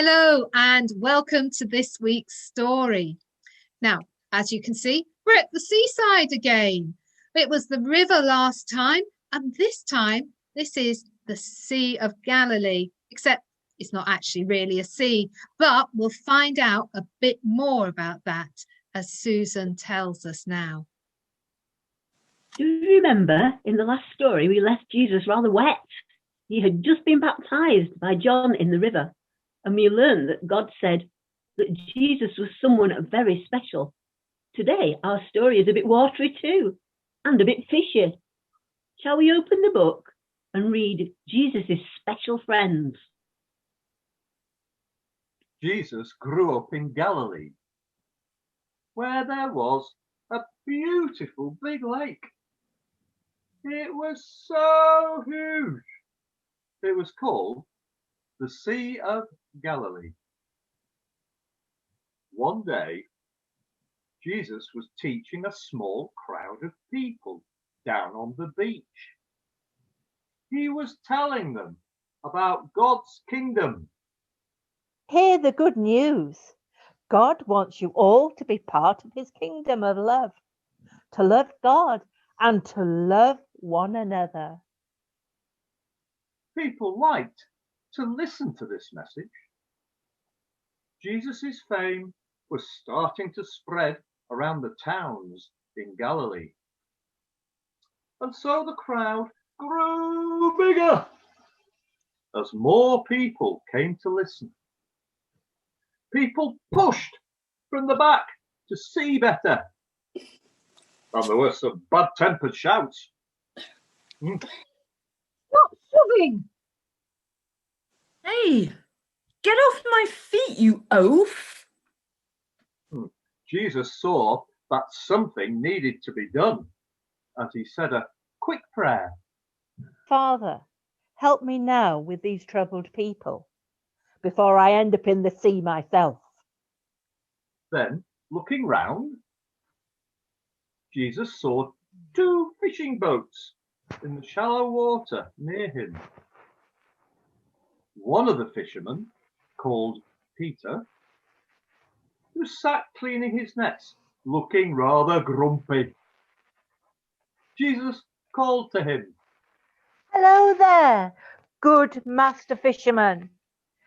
Hello and welcome to this week's story. Now, as you can see, we're at the seaside again. It was the river last time, and this time this is the Sea of Galilee, except it's not actually really a sea, but we'll find out a bit more about that as Susan tells us now. Do you remember in the last story we left Jesus rather wet? He had just been baptized by John in the river, and we learned that God said that Jesus was someone very special. Today our story is a bit watery too, and a bit fishy. Shall we open the book and read Jesus' special friends? Jesus grew up in Galilee, where there was a beautiful big lake. It was so huge. It was called the Sea of Galilee. One day, Jesus was teaching a small crowd of people down on the beach. He was telling them about God's kingdom. Hear the good news. God wants you all to be part of his kingdom of love, to love God and to love one another. People liked to listen to this message. Jesus' fame was starting to spread around the towns in Galilee. And so the crowd grew bigger as more people came to listen. People pushed from the back to see better. And there were some bad-tempered shouts. Stop shoving! Hey, get off my feet, you oaf! Jesus saw that something needed to be done, and he said a quick prayer. Father, help me now with these troubled people before I end up in the sea myself. Then, looking round, Jesus saw two fishing boats in the shallow water near him. One of the fishermen, called Peter, who sat cleaning his nets, looking rather grumpy. Jesus called to him. Hello there, good master fisherman.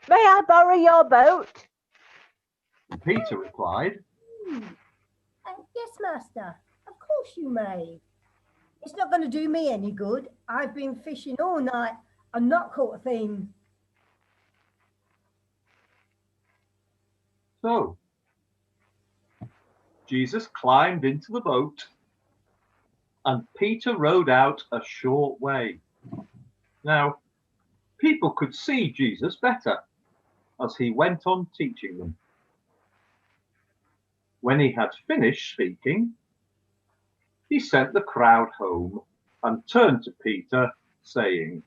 May I borrow your boat? Peter replied, Yes, master, of course you may. It's not going to do me any good. I've been fishing all night and not caught a thing. So Jesus climbed into the boat and Peter rowed out a short way. Now, people could see Jesus better as he went on teaching them. When he had finished speaking, he sent the crowd home and turned to Peter, saying,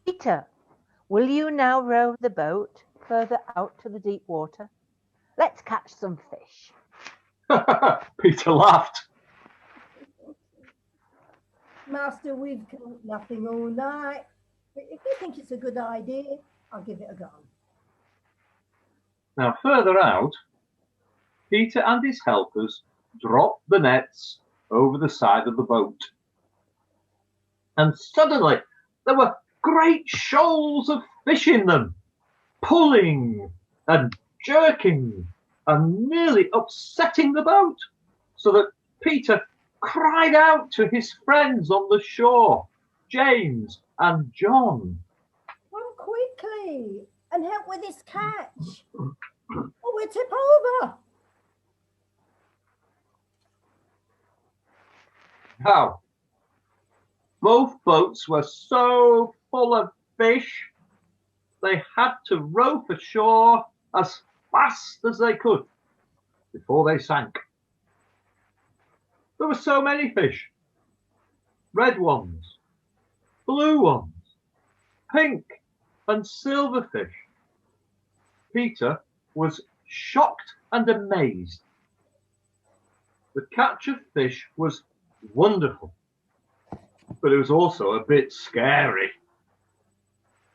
Peter, will you now row the boat further out to the deep water? Let's catch some fish. Peter laughed. Master, we've caught nothing all night. But if you think it's a good idea, I'll give it a go. Now, further out, Peter and his helpers dropped the nets over the side of the boat. And suddenly, there were great shoals of fish in them, pulling and jerking and nearly upsetting the boat, so that Peter cried out to his friends on the shore, James and John. Come quickly and help with this catch, or we'll tip over. Now, both boats were so full of fish, they had to row for shore as fast as they could before they sank. There were so many fish, red ones, blue ones, pink and silver fish. Peter was shocked and amazed. The catch of fish was wonderful. but it was also a bit scary.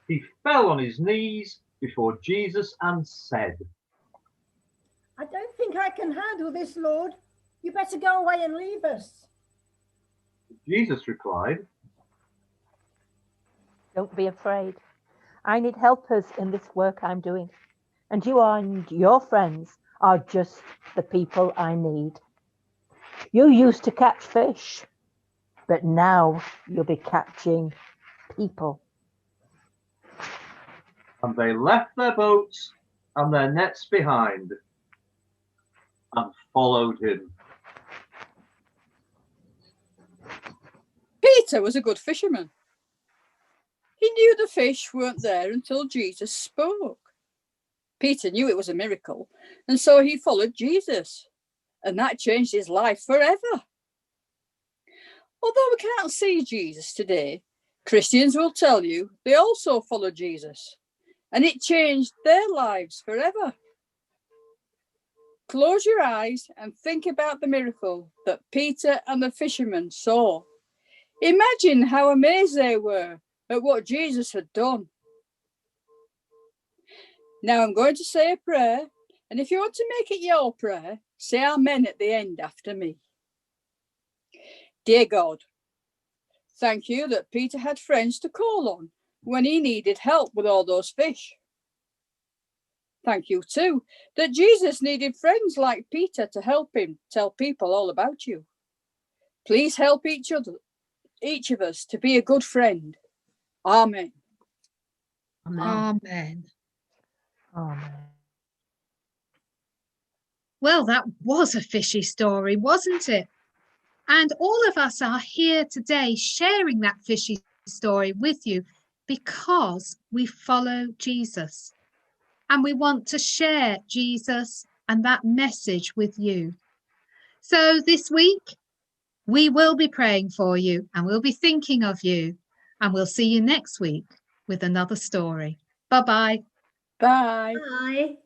He fell on his knees before Jesus and said, I don't think I can handle this, Lord. You better go away and leave us. Jesus replied, Don't be afraid. I need helpers in this work I'm doing. And you and your friends are just the people I need. You used to catch fish, but now you'll be catching people. and they left their boats and their nets behind and followed him. Peter was a good fisherman. He knew the fish weren't there until Jesus spoke. Peter knew it was a miracle, and so he followed Jesus, and that changed his life forever. Although we can't see Jesus today, Christians will tell you they also followed Jesus, and it changed their lives forever. Close your eyes and think about the miracle that Peter and the fishermen saw. Imagine how amazed they were at what Jesus had done. Now I'm going to say a prayer, and if you want to make it your prayer, say amen at the end after me. Dear God, thank you that Peter had friends to call on when he needed help with all those fish. Thank you too that Jesus needed friends like Peter to help him tell people all about you. Please help each of us to be a good friend. Amen. Amen. Amen. Well, that was a fishy story, wasn't it? And all of us are here today sharing that fishy story with you because we follow Jesus. And we want to share Jesus and that message with you. So this week, we will be praying for you and we'll be thinking of you. And we'll see you next week with another story. Bye-bye. Bye. Bye.